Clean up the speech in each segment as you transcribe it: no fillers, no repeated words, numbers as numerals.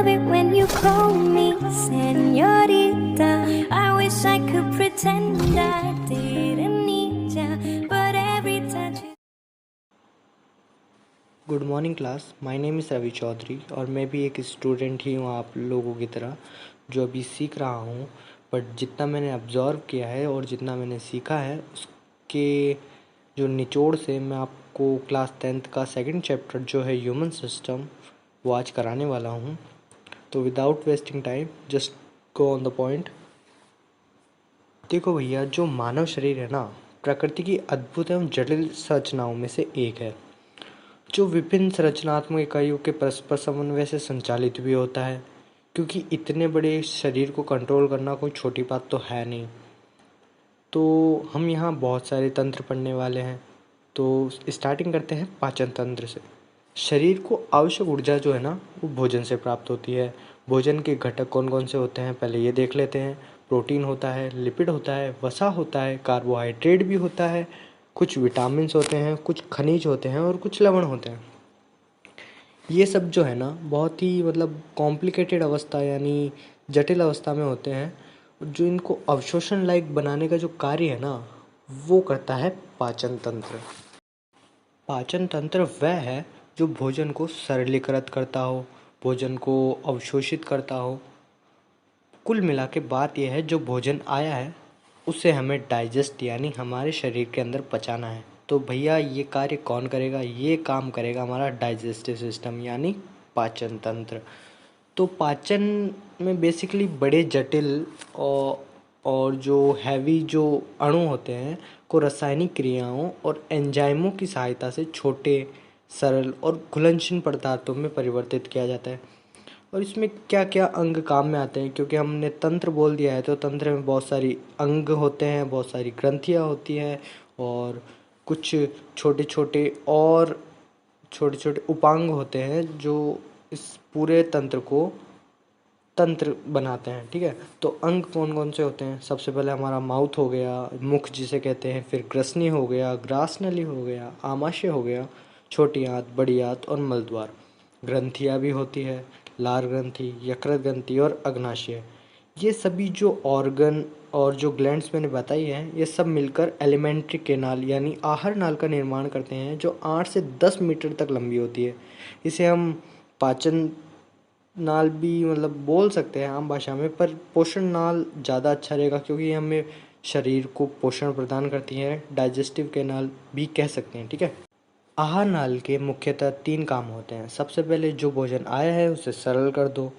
love it when you call me señorita. I wish I could pretend I didn't need ya, but every touch. Good morning class, my name is Ravi Chaudhary और मैं भी एक student ही हूँ आप लोगों की तरह, जो अभी सीख रहा हूँ। बट जितना मैंने ऑब्ज़र्व किया है और जितना मैंने सीखा है उसके जो निचोड़ से मैं आपको क्लास 10th का सेकंड चैप्टर जो है ह्यूमन सिस्टम वो आज कराने वाला हूँ। तो without wasting time just go on the point. देखो भैया, जो मानव शरीर है ना, प्रकृति की अद्भुत एवं जटिल संरचनाओं में से एक है, जो विभिन्न संरचनात्मक इकाइयों के परस्पर समन्वय से संचालित भी होता है। क्योंकि इतने बड़े शरीर को कंट्रोल करना कोई छोटी बात तो है नहीं। तो हम यहाँ बहुत सारे तंत्र पढ़ने वाले हैं। तो स्टार्टिंग करते हैं पाचन तंत्र से। शरीर को आवश्यक ऊर्जा जो है ना, वो भोजन से प्राप्त होती है। भोजन के घटक कौन कौन से होते हैं पहले ये देख लेते हैं। प्रोटीन होता है, लिपिड होता है, वसा होता है, कार्बोहाइड्रेट भी होता है, कुछ विटामिन्स होते हैं, कुछ खनिज होते हैं और कुछ लवण होते हैं। ये सब जो है ना, बहुत ही कॉम्प्लिकेटेड अवस्था यानी जटिल अवस्था में होते हैं। जो इनको अवशोषण लायक बनाने का जो कार्य है ना, वो करता है पाचन तंत्र। पाचन तंत्र वह है जो भोजन को सरलीकृत करता हो, भोजन को अवशोषित करता हो। कुल मिला के बात यह है, जो भोजन आया है उसे हमें डाइजेस्ट यानी हमारे शरीर के अंदर पचाना है। तो भैया ये कार्य कौन करेगा? ये काम करेगा हमारा डाइजेस्टिव सिस्टम यानी पाचन तंत्र। तो पाचन में बेसिकली बड़े जटिल और जो हैवी जो अणु होते हैं को रासायनिक क्रियाओं और एंजाइमों की सहायता से छोटे, सरल और घुलनशील पदार्थों में परिवर्तित किया जाता है। और इसमें क्या क्या अंग काम में आते हैं, क्योंकि हमने तंत्र बोल दिया है तो तंत्र में बहुत सारी अंग होते हैं, बहुत सारी ग्रंथियाँ होती हैं और कुछ छोटे छोटे उपांग होते हैं जो इस पूरे तंत्र को तंत्र बनाते हैं। ठीक है, तो अंग कौन कौन से होते हैं? सबसे पहले हमारा माउथ हो गया, मुख जिसे कहते हैं, फिर ग्रसनी हो गया, ग्रासनली हो गया, आमाशय हो गया, छोटी आंत, बड़ी आंत और मलद्वार। ग्रंथियाँ भी होती है, लार ग्रंथि, यकृत ग्रंथि और अग्नाशय। ये सभी जो ऑर्गन और जो ग्लैंड्स मैंने बताई हैं, ये सब मिलकर एलिमेंट्री कैनाल यानी आहार नाल का निर्माण करते हैं, जो 8 से 10 मीटर तक लंबी होती है। इसे हम पाचन नाल भी बोल सकते हैं आम भाषा में, पर पोषण नाल ज़्यादा अच्छा रहेगा क्योंकि ये हमें शरीर को पोषण प्रदान करती है। डाइजेस्टिव कैनाल भी कह सकते हैं। ठीक है, आहार नाल के मुख्यतः 3 काम होते हैं। सबसे पहले जो भोजन आया है उसे सरल कर दो,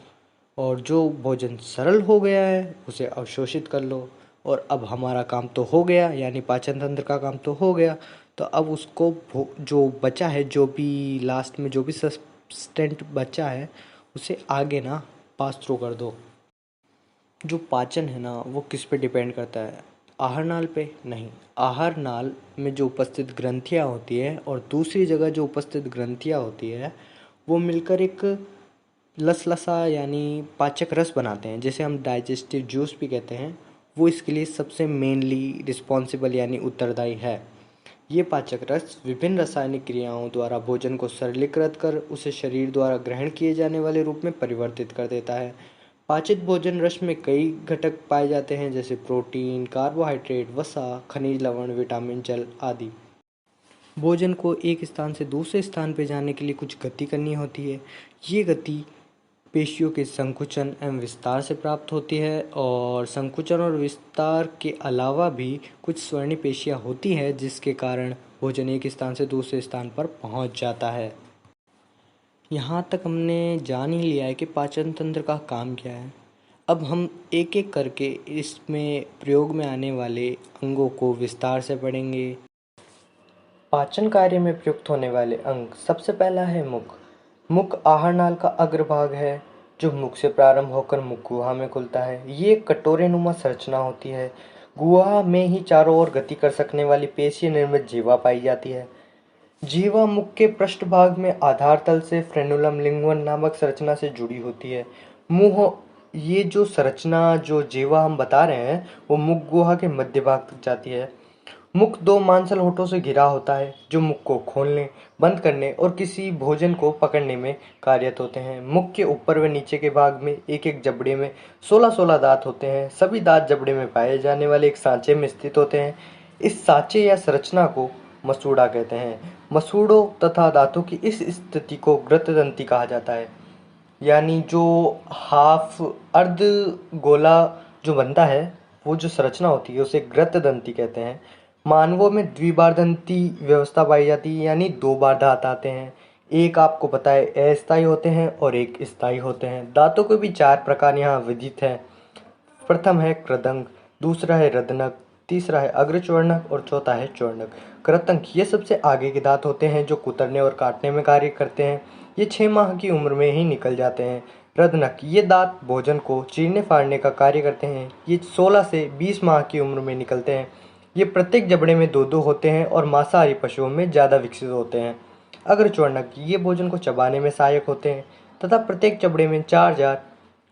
और जो भोजन सरल हो गया है उसे अवशोषित कर लो। और अब हमारा काम तो हो गया, यानी पाचन तंत्र का काम तो हो गया। तो अब उसको जो बचा है, जो भी लास्ट में जो भी सब्सटेंट बचा है उसे आगे ना पास थ्रू कर दो। जो पाचन है ना, वो किस पे डिपेंड करता है? आहार नाल पे नहीं। आहार नाल में जो उपस्थित ग्रंथियाँ होती है और दूसरी जगह जो उपस्थित ग्रंथियाँ होती है, वो मिलकर एक लसलसा यानी पाचक रस बनाते हैं, जिसे हम डाइजेस्टिव जूस भी कहते हैं। वो इसके लिए सबसे मेनली रिस्पॉन्सिबल यानी उत्तरदायी है। ये पाचक रस विभिन्न रासायनिक क्रियाओं द्वारा भोजन को सरलीकृत कर उसे शरीर द्वारा ग्रहण किए जाने वाले रूप में परिवर्तित कर देता है। पाचित भोजन रस में कई घटक पाए जाते हैं, जैसे प्रोटीन, कार्बोहाइड्रेट, वसा, खनिज, लवण, विटामिन, जल आदि। भोजन को एक स्थान से दूसरे स्थान पर जाने के लिए कुछ गति करनी होती है। ये गति पेशियों के संकुचन एवं विस्तार से प्राप्त होती है, और संकुचन और विस्तार के अलावा भी कुछ स्वर्णी पेशियाँ होती हैं, जिसके कारण भोजन एक स्थान से दूसरे स्थान पर पहुंच जाता है। यहाँ तक हमने जान ही लिया है कि पाचन तंत्र का काम क्या है। अब हम एक एक करके इसमें प्रयोग में आने वाले अंगों को विस्तार से पढ़ेंगे। पाचन कार्य में प्रयुक्त होने वाले अंग, सबसे पहला है मुख। मुख आहार नाल का अग्रभाग है, जो मुख से प्रारंभ होकर मुख गुहा में खुलता है। ये एक कटोरेनुमा संरचना होती है। गुहा में ही चारों ओर गति कर सकने वाली पेशीय निर्मित जीवा पाई जाती है। जीवा मुख के पृष्ठभाग में आधार तल से फ्रेनुलम लिंगुअम नामक संरचना से जुड़ी होती है। मुंह, ये जो संरचना जो जीवा हम बता रहे हैं, वो मुख गुहा के मध्य भाग तक जाती है। मुख दो मांसल होठों से घिरा होता है जो मुख को खोलने, बंद करने और किसी भोजन को पकड़ने में कार्यरत होते हैं। मुख के ऊपर व नीचे के भाग में एक एक जबड़े में 16-16 दांत होते हैं। सभी दांत जबड़े में पाए जाने वाले एक सांचे में स्थित होते हैं। इस सांचे या संरचना को मसूड़ा कहते हैं। मसूड़ों तथा दांतों की इस स्थिति को ग्रंथदंती कहा जाता है। यानी जो हाफ अर्ध गोला जो बनता है, वो जो संरचना होती है उसे ग्रंथदंती कहते हैं। मानवों में द्विबारदंती व्यवस्था पाई जाती है, यानी 2 बार दांत आते हैं। एक आपको पता है अस्थायी होते हैं और एक स्थायी होते हैं। दांतों के भी 4 प्रकार यहाँ विदित हैं। प्रथम है कृदंत, दूसरा है रदनक, तीसरा है अग्रच्वर्णक और चौथा है च्वर्णक। कृतंक ये सबसे आगे के दांत होते हैं जो कुतरने और काटने में कार्य करते हैं। ये 6 माह की उम्र में ही निकल जाते हैं। रदनक ये दांत भोजन को चीरने फाड़ने का कार्य करते हैं। ये 16 से 20 माह की उम्र में निकलते हैं। ये प्रत्येक जबड़े में 2-2 होते हैं और मांसाहारी पशुओं में ज़्यादा विकसित होते हैं। अग्रच्वर्णक ये भोजन को चबाने में सहायक होते हैं तथा प्रत्येक जबड़े में 4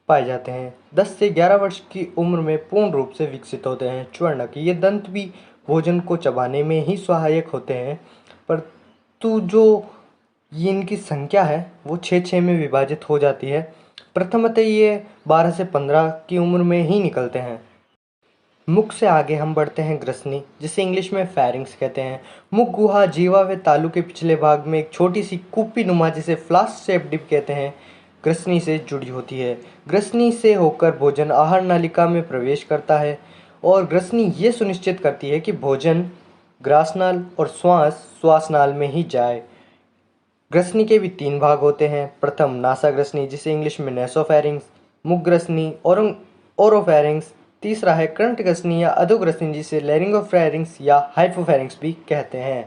पाए जाते हैं। 10 से 11 वर्ष की उम्र में पूर्ण रूप से विकसित होते हैं। च्वर्णक ये दंत भी भोजन को चबाने में ही सहायक होते हैं, परंतु जो ये इनकी संख्या है वो 6-6 में विभाजित हो जाती है। प्रथमतः ये 12 से 15 की उम्र में ही निकलते हैं। मुख से आगे हम बढ़ते हैं ग्रसनी, जिसे इंग्लिश में फेरिंग्स कहते हैं। मुख गुहा जीवा व तालू के पिछले भाग में एक छोटी सी कुप्पी नुमा, जिसे फ्लास्क शेप डिप कहते हैं, ग्रसनी से जुड़ी होती है। ग्रसनी से होकर भोजन आहार नालिका में प्रवेश करता है और ग्रसनी ये सुनिश्चित करती है कि भोजन ग्रासनाल और श्वासनाल में ही जाए। ग्रसनी के भी 3 भाग होते हैं। प्रथम नासाग्रसनी, जिसे इंग्लिश में नेसोफेरिंग्स, मुख ग्रसनी और ओरोफेरिंग्स। तीसरा है कंठग्रसनी या अधोग्रसनी, जिसे लैरिंगोफेरिंग्स या हाइपोफेरिंग्स भी कहते हैं।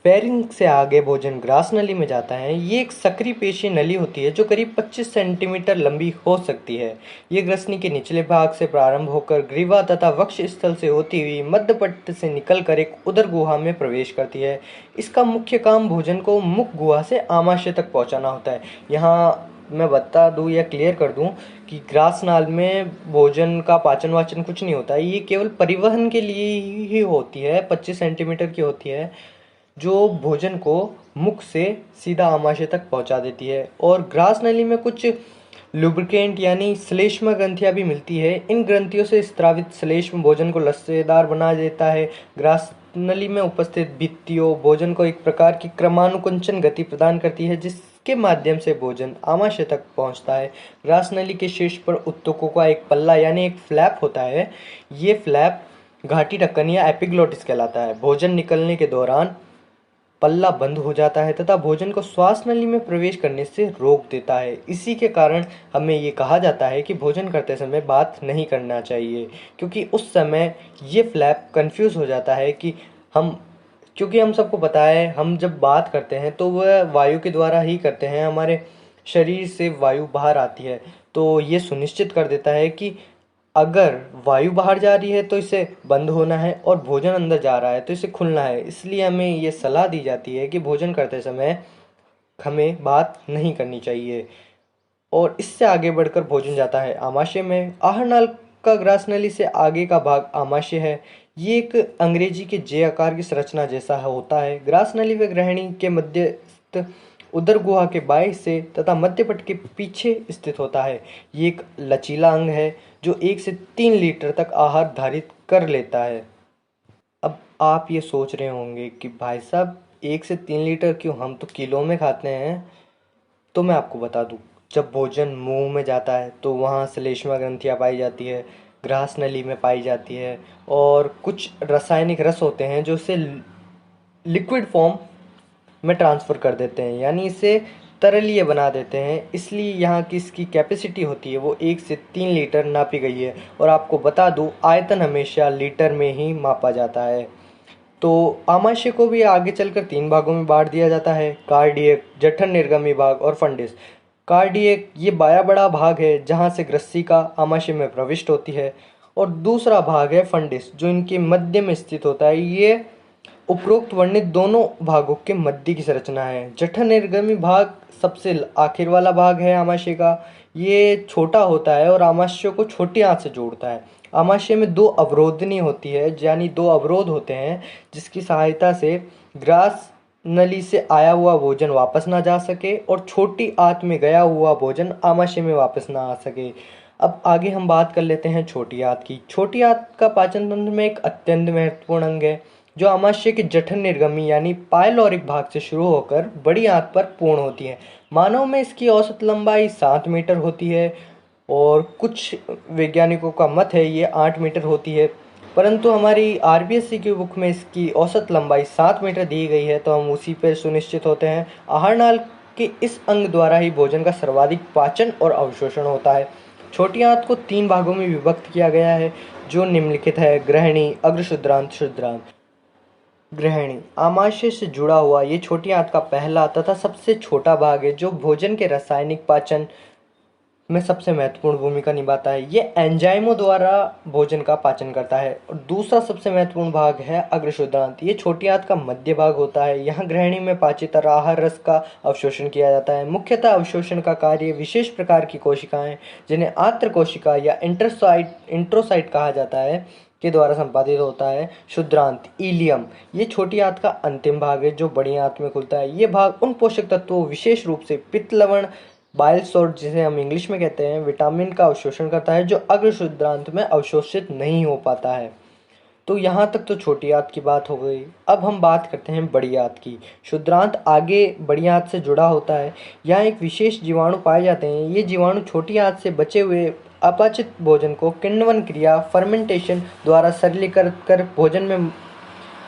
फेरिंग्स से आगे भोजन ग्रास नली में जाता है। ये एक सक्रिय पेशी नली होती है जो करीब 25 सेंटीमीटर लंबी हो सकती है। ये ग्रसनी के निचले भाग से प्रारंभ होकर ग्रीवा तथा वक्ष स्थल से होती हुई मध्यपट्ट से निकलकर एक उदर गुहा में प्रवेश करती है। इसका मुख्य काम भोजन को मुख गुहा से आमाशय तक पहुंचाना होता है। यहाँ मैं बता दूं या क्लियर कर दूं कि ग्रास नाल में भोजन का पाचन वाचन कुछ नहीं होता है। ये केवल परिवहन के लिए ही होती है। 25 सेंटीमीटर की होती है जो भोजन को मुख से सीधा आमाशय तक पहुंचा देती है। और ग्रास नली में कुछ लुब्रिकेंट यानी श्लेष्म ग्रंथियां भी मिलती है। इन ग्रंथियों से स्रावित श्लेष्म भोजन को लस्सेदार बना देता है। ग्रास नली में उपस्थित भित्तियों भोजन को एक प्रकार की क्रमानुकुंचन गति प्रदान करती है, जिसके माध्यम से भोजन आमाशय तक पहुंचता है। ग्रास नली के शीर्ष पर उत्तकों का एक पल्ला यानी एक फ्लैप होता है। ये फ्लैप घाटी ढक्कन या एपिग्लोटिस कहलाता है। भोजन निकलने के दौरान पल्ला बंद हो जाता है तथा भोजन को श्वास नली में प्रवेश करने से रोक देता है। इसी के कारण हमें ये कहा जाता है कि भोजन करते समय बात नहीं करना चाहिए, क्योंकि उस समय ये फ्लैप कंफ्यूज हो जाता है कि क्योंकि हम सबको पता है हम जब बात करते हैं तो वह वायु के द्वारा ही करते हैं। हमारे शरीर से वायु बाहर आती है, तो ये सुनिश्चित कर देता है कि अगर वायु बाहर जा रही है तो इसे बंद होना है और भोजन अंदर जा रहा है तो इसे खुलना है। इसलिए हमें ये सलाह दी जाती है कि भोजन करते समय हमें बात नहीं करनी चाहिए। और इससे आगे बढ़कर भोजन जाता है आमाशय में। आहार नाल का ग्रास नली से आगे का भाग आमाशय है। ये एक अंग्रेजी के जे आकार की संरचना जैसा होता है। ग्रास नली व ग्रहणी के मध्यस्थ उदर गुहा के बाएं हिस्से तथा मध्यपट के पीछे स्थित होता है। ये एक लचीला अंग है जो 1 से 3 लीटर तक आहार धारित कर लेता है। अब आप ये सोच रहे होंगे कि भाई साहब 1 से 3 लीटर क्यों, हम तो किलो में खाते हैं। तो मैं आपको बता दूं, जब भोजन मुंह में जाता है तो वहाँ श्लेष्मा ग्रंथियाँ पाई जाती है, ग्रास नली में पाई जाती है और कुछ रासायनिक रस होते हैं जो इसे लिक्विड फॉर्म में ट्रांसफ़र कर देते हैं, यानी इसे तरलीय बना देते हैं। इसलिए यहाँ की इसकी कैपेसिटी होती है वो 1 से 3 लीटर नापी गई है। और आपको बता दूँ आयतन हमेशा लीटर में ही मापा जाता है। तो आमाशय को भी आगे चलकर 3 भागों में बांट दिया जाता है, कार्डियक, जठर निर्गमी भाग और फंडिस। कार्डियक ये बाया बड़ा भाग है जहाँ से ग्रसिका आमाशय में प्रविष्ट होती है, और दूसरा भाग है फंडिस जो इनके मध्य में स्थित होता है। ये उपरोक्त वर्णित दोनों भागों के मध्य की संरचना है। जठर निर्गमी भाग सबसे आखिर वाला भाग है आमाशय का। ये छोटा होता है और आमाशय को छोटी आंत से जोड़ता है। आमाशय में दो अवरोधनी होती है, यानी दो अवरोध होते हैं जिसकी सहायता से ग्रास नली से आया हुआ भोजन वापस ना जा सके और छोटी आंत में गया हुआ भोजन आमाशय में वापस ना आ सके। अब आगे हम बात कर लेते हैं छोटी आंत की। छोटी आंत का पाचन तंत्र में एक अत्यंत महत्वपूर्ण अंग है जो आमाशय के जठर निर्गमी यानी पायलोरिक भाग से शुरू होकर बड़ी आंत पर पूर्ण होती है। मानव में इसकी औसत लंबाई 7 मीटर होती है और कुछ वैज्ञानिकों का मत है ये 8 मीटर होती है, परंतु हमारी आरबीएससी की बुक में इसकी औसत लंबाई 7 मीटर दी गई है, तो हम उसी पर सुनिश्चित होते हैं। आहार नाल के इस अंग द्वारा ही भोजन का सर्वाधिक पाचन और अवशोषण होता है। छोटी आंत को 3 भागों में विभक्त किया गया है जो निम्नलिखित है: ग्रहणी, अग्रशुद्रांत, शुद्रांत। ग्रहणी आमाशय से जुड़ा हुआ ये छोटी आंत का पहला तथा सबसे छोटा भाग है जो भोजन के रासायनिक पाचन में सबसे महत्वपूर्ण भूमिका निभाता है। ये एंजाइमों द्वारा भोजन का पाचन करता है। और दूसरा सबसे महत्वपूर्ण भाग है अग्रशुद्रांत। ये छोटी आंत का मध्य भाग होता है। यहाँ ग्रहणी में पाचित आहार रस का अवशोषण किया जाता है। मुख्यतः अवशोषण का कार्य विशेष प्रकार की कोशिकाएं जिन्हें आंत्र कोशिका या इंट्रोसाइट कहा जाता है के द्वारा संपादित होता है। शुद्रांत इलियम ये छोटी आंत का अंतिम भाग है जो बड़ी आंत में खुलता है। ये भाग उन पोषक तत्वों विशेष रूप से पित्त लवण, बाइल सॉल्ट जिसे हम इंग्लिश में कहते हैं, विटामिन का अवशोषण करता है जो अग्रशुद्रांत में अवशोषित नहीं हो पाता है। तो यहाँ तक तो छोटी आंत की बात हो गई। अब हम बात करते हैं बड़ी आंत की। शुद्रांत आगे बड़ी आंत से जुड़ा होता है। यहाँ एक विशेष जीवाणु पाए जाते हैं। ये जीवाणु छोटी आंत से बचे हुए अपाचित भोजन को किण्वन क्रिया फर्मेंटेशन द्वारा सरलीकृत कर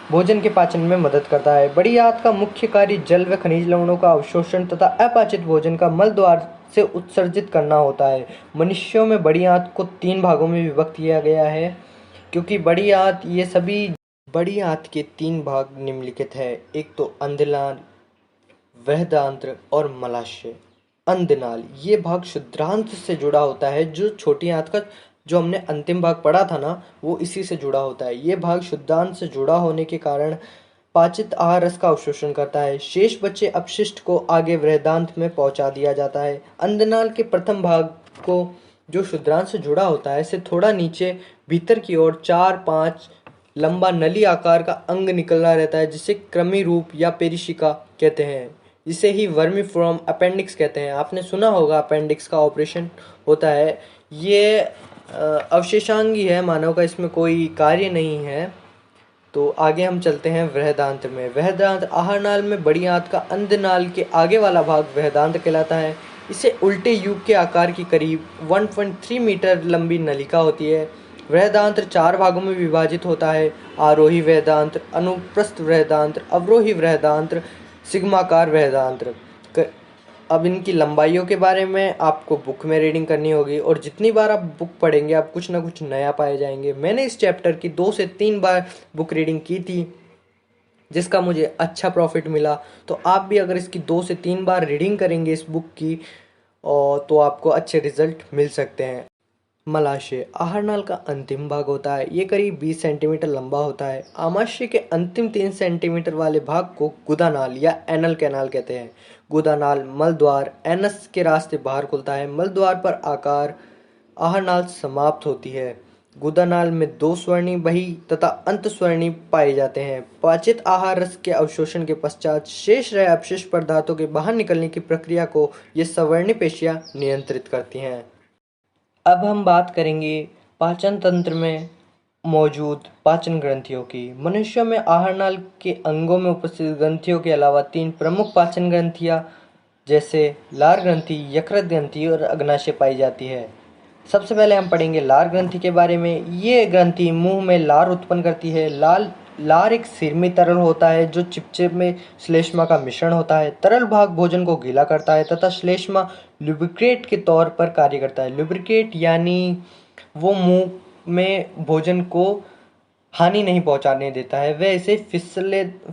भोजन के पाचन में मदद करता है। बड़ी आंत का मुख्य कार्य जल व खनिज लवणों का अवशोषण तथा अपाचित भोजन का मल द्वार से उत्सर्जित करना होता है। मनुष्यों में बड़ी आंत को 3 भागों में विभक्त किया गया है क्योंकि बड़ी आंत के 3 भाग निम्नलिखित है। एक तो अंधनाल, बृहदांत्र और मलाशय। अंधनाल ये भाग शुद्रांत से जुड़ा होता है। जो छोटी आंत का जो हमने अंतिम भाग पढ़ा था ना, वो इसी से जुड़ा होता है। ये भाग शुद्धांत से जुड़ा होने के कारण पाचित आहार रस का अवशोषण करता है। शेष बचे अपशिष्ट को आगे बृहदांत में पहुंचा दिया जाता है। अंधनाल के प्रथम भाग को जो शुद्रांत से जुड़ा होता है से थोड़ा नीचे भीतर की ओर 4-5 लंबा नली आकार का अंग निकलना रहता है जिसे कृमि रूप या पेरिशिका कहते हैं, जिसे ही वर्मीफॉर्म अपेंडिक्स कहते हैं। आपने सुना होगा अपेंडिक्स का ऑपरेशन होता है। ये अवशेषांगी है मानव का, इसमें कोई कार्य नहीं है। तो आगे हम चलते हैं बृहदांत्र में। बृहदांत्र आहार नाल में बड़ी आंत का अंधनाल के आगे वाला भाग बृहदांत्र कहलाता है। इसे उल्टे युग के आकार की करीब 1.3 मीटर लंबी नलिका होती है। बृहदांत्र 4 भागों में विभाजित होता है: आरोही बृहदांत्र, अनुप्रस्थ बृहदांत्र, अवरोही बृहदांत्र, सिग्माकार बृहदांत्र। अब इनकी लंबाइयों के बारे में आपको बुक में रीडिंग करनी होगी और जितनी बार आप बुक पढ़ेंगे आप कुछ ना कुछ नया पाए जाएंगे। मैंने इस चैप्टर की 2 से 3 बार बुक रीडिंग की थी जिसका मुझे अच्छा प्रॉफिट मिला। तो आप भी अगर इसकी 2 से 3 बार रीडिंग करेंगे इस बुक की और तो आपको अच्छे रिजल्ट मिल सकते हैं। मलाशय आहार नाल का अंतिम भाग होता है। ये करीब 20 सेंटीमीटर लंबा होता है। आमाशय के अंतिम 3 सेंटीमीटर वाले भाग को गुदानाल या एनल कैनाल कहते हैं। गुदानाल मलद्वार एनस के रास्ते बाहर खुलता है। मलद्वार पर आकार आहार नाल समाप्त होती है। गुदानाल में 2 स्वर्णी बही तथा अंत स्वर्णी पाए जाते हैं। पाचित आहार रस के अवशोषण के पश्चात शेष रहे अपशिष्ट पदार्थों के बाहर निकलने की प्रक्रिया को ये सवर्णी पेशियां नियंत्रित करती हैं। अब हम बात करेंगे पाचन तंत्र में मौजूद पाचन ग्रंथियों की। मनुष्यों में आहार नाल के अंगों में उपस्थित ग्रंथियों के अलावा 3 प्रमुख पाचन ग्रंथियां जैसे लार ग्रंथि, यकृत ग्रंथि और अग्नाशय पाई जाती है। सबसे पहले हम पढ़ेंगे लार ग्रंथि के बारे में। ये ग्रंथि मुंह में लार उत्पन्न करती है। लार एक सिरमी तरल होता है जो चिपचिप में श्लेष्मा का मिश्रण होता है। तरल भाग भोजन को गीला करता है तथा श्लेष्मा लुब्रिकेट के तौर पर कार्य करता है। लुब्रिकेट यानी वो मुंह में भोजन को हानि नहीं पहुंचाने देता है, वह इसे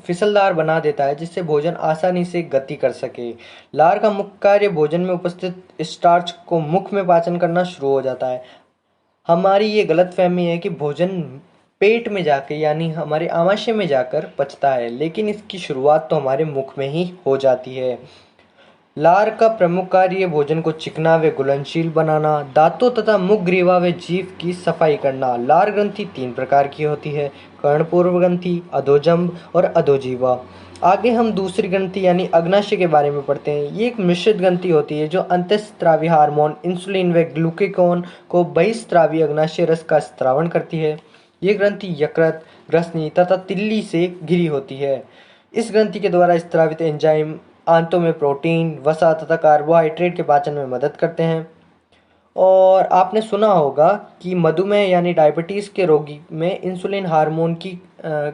फिसलदार बना देता है जिससे भोजन आसानी से गति कर सके। लार का मुख्य कार्य भोजन में उपस्थित स्टार्च को मुख में पाचन करना शुरू हो जाता है। हमारी ये गलतफहमी है कि भोजन पेट में जाकर यानी हमारे आमाशय में जाकर पचता है, लेकिन इसकी शुरुआत तो हमारे मुख में ही हो जाती है। लार का प्रमुख कार्य भोजन को चिकना व घुलनशील बनाना, दांतों तथा मुख ग्रीवा व जीभ की सफाई करना। लार ग्रंथि 3 प्रकार की होती है, कर्णपूर्व ग्रंथि, अधोजंब और अधोजीवा। आगे हम दूसरी ग्रंथि यानी अग्नाशय के बारे में पढ़ते हैं। ये एक मिश्रित ग्रंथि होती है जो अंतःस्रावी हार्मोन इंसुलिन व ग्लूकेगॉन को बहिस्रावी अग्नाशय रस का स्त्रावण करती है। ये ग्रंथि यकृत, ग्रसनी तथा तिल्ली से घिरी होती है। इस ग्रंथि के द्वारा स्त्रावित एंजाइम आंतों में प्रोटीन, वसा तथा कार्बोहाइड्रेट के पाचन में मदद करते हैं। और आपने सुना होगा कि मधुमेह यानी डायबिटीज़ के रोगी में इंसुलिन हार्मोन की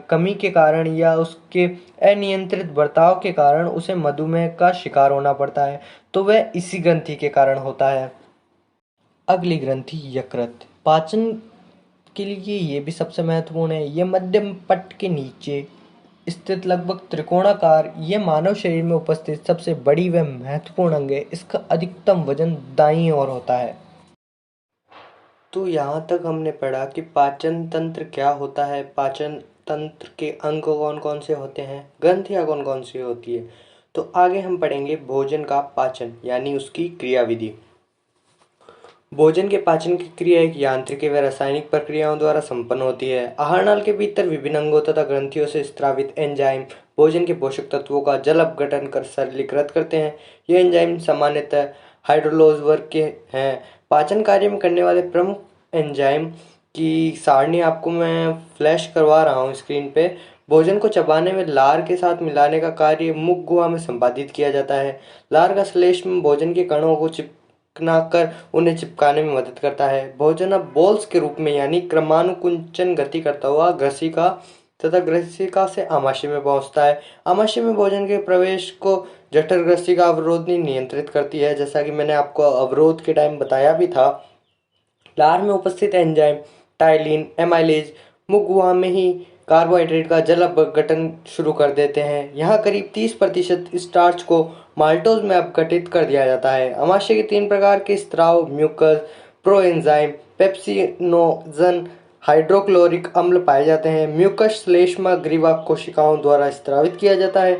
कमी के कारण या उसके अनियंत्रित बर्ताव के कारण उसे मधुमेह का शिकार होना पड़ता है, तो वह इसी ग्रंथि के कारण होता है। अगली ग्रंथि यकृत। पाचन के लिए ये भी सबसे महत्वपूर्ण है। ये मध्यम पट्ट के नीचे स्थित लगभग त्रिकोणाकार ये मानव शरीर में उपस्थित सबसे बड़ी व महत्वपूर्ण अंग है। इसका अधिकतम वजन दाईं ओर होता है। तो यहाँ तक हमने पढ़ा कि पाचन तंत्र क्या होता है, पाचन तंत्र के अंग कौन कौन से होते हैं, ग्रंथियाँ कौन कौन सी होती है। तो आगे हम पढ़ेंगे भोजन का पाचन यानी उसकी क्रियाविधि। भोजन के पाचन की क्रिया एक यांत्रिक व रासायनिक प्रक्रियाओं द्वारा संपन्न होती है। आहार नाल के भीतर विभिन्न अंगों तथा ग्रंथियों से स्रावित एंजाइम भोजन के पोषक तत्वों का जल अपघटन कर सरलीकृत करते हैं। ये एंजाइम सामान्यतः हाइड्रोलोज वर्ग के हैं। पाचन कार्य में करने वाले प्रमुख एंजाइम की सारणी आपको मैं फ्लैश करवा रहा हूँ स्क्रीन पे। भोजन को चबाने में लार के साथ मिलाने का कार्य मुख गुहा में संपादित किया जाता है। लार का श्लेष्म भोजन के कणों को चिपकना कर उन्हें चिपकाने में मदद करता है। भोजन अब बॉल्स के रूप में यानी क्रमानुकुंचन गति करता हुआ ग्रसिका तथा ग्रसिका से आमाशय में पहुंचता है। आमाशय में भोजन के प्रवेश को जठर ग्रसिका अवरोधनी नियंत्रित करती है, जैसा कि मैंने आपको अवरोध के टाइम बताया भी था। लार में उपस्थित एंजाइम टाइलिन, एमाइलेज मुख गुहा में ही कार्बोहाइड्रेट का जल अपघटन शुरू कर देते हैं। यहाँ करीब 30% स्टार्च को माल्टोज में अपघटित कर दिया जाता है। आमाशय के 3 प्रकार के स्त्राव म्यूकस, प्रोएंजाइम, पेप्सिनोजन, हाइड्रोक्लोरिक अम्ल पाए जाते हैं। म्यूकस श्लेष्मा ग्रीवा कोशिकाओं द्वारा स्त्रावित किया जाता है।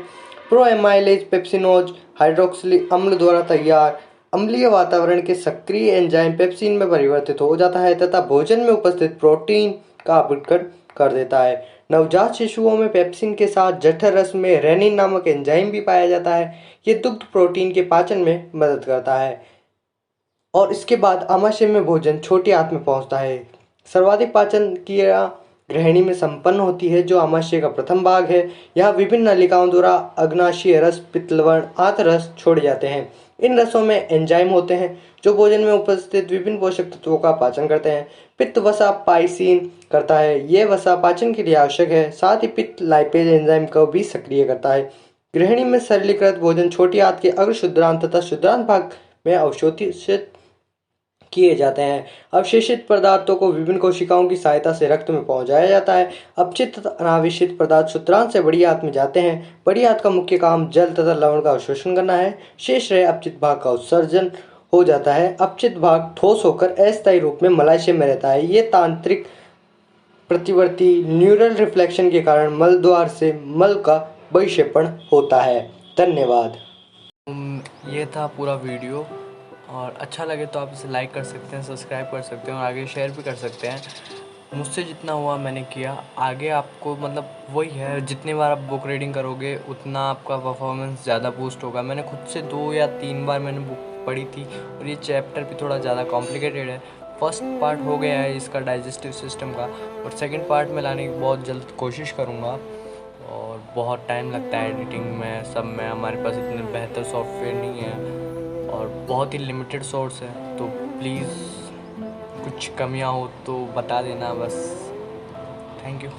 प्रोएमाइलेज पेप्सिनोज हाइड्रोक्सिल अम्ल द्वारा तैयार अम्लीय वातावरण के सक्रिय एंजाइम पेप्सिन में परिवर्तित हो जाता है तथा भोजन में उपस्थित प्रोटीन का अपघटन कर देता है। नवजात शिशुओं में पेप्सिन के साथ जठर रस में रेनिन नामक एंजाइम भी पाया जाता है। ये दुग्ध प्रोटीन के पाचन में मदद करता है और इसके बाद आमाशय में भोजन छोटी आंत में पहुंचता है। सर्वाधिक पाचन क्रिया ग्रहणी में संपन्न होती है, जो आमाशय का प्रथम भाग है। यहाँ विभिन्न नलिकाओं द्वारा अग्नाशय रस, पित्तलवण, आंत रस छोड़े जाते हैं। इन रसों में एंजाइम होते हैं जो भोजन में उपस्थित विभिन्न पोषक तत्वों का पाचन करते हैं। पित्त वसा पाइसिन करता है। यह वसा पाचन के लिए आवश्यक है। साथ ही पित्त लाइपेज एंजाइम को भी सक्रिय करता है। गृहिणी में सरलीकृत भोजन छोटी आंत के अग्र शुद्रांत तथा शुद्रांत भाग में अवशोषित किए जाते हैं। अवशेषित पदार्थों को विभिन्न कोशिकाओं की सहायता से रक्त में पहुंचाया जाता है। अपचित तथा अनावशित पदार्थ शुद्रांत से बड़ी आंत में जाते हैं। बड़ी आंत का मुख्य काम जल तथा लवण का अवशोषण करना है। शेष रहे अपचित भाग का उत्सर्जन हो जाता है। अपचित भाग ठोस होकर अस्थायी रूप में मलाशय में रहता है। ये तांत्रिक प्रतिवर्ती न्यूरल रिफ्लेक्शन के कारण मल द्वार से मल का बहिक्षेपण होता है। धन्यवाद। ये था पूरा वीडियो और अच्छा लगे तो आप इसे लाइक कर सकते हैं, सब्सक्राइब कर सकते हैं और आगे शेयर भी कर सकते हैं। मुझसे जितना हुआ मैंने किया। आगे आपको मतलब वही है, जितनी बार आप बुक रीडिंग करोगे उतना आपका परफॉर्मेंस ज़्यादा बूस्ट होगा। मैंने खुद से 2 या 3 बार मैंने बुक पढ़ी थी और ये चैप्टर भी थोड़ा ज़्यादा कॉम्प्लिकेटेड है। फर्स्ट पार्ट हो गया है इसका डाइजेस्टिव सिस्टम का और सेकंड पार्ट में लाने की बहुत जल्द कोशिश करूँगा। और बहुत टाइम लगता है एडिटिंग में, सब में। हमारे पास इतने बेहतर सॉफ्टवेयर नहीं है और बहुत ही लिमिटेड सोर्स है, तो प्लीज़ कुछ कमियां हो तो बता देना बस। Thank you.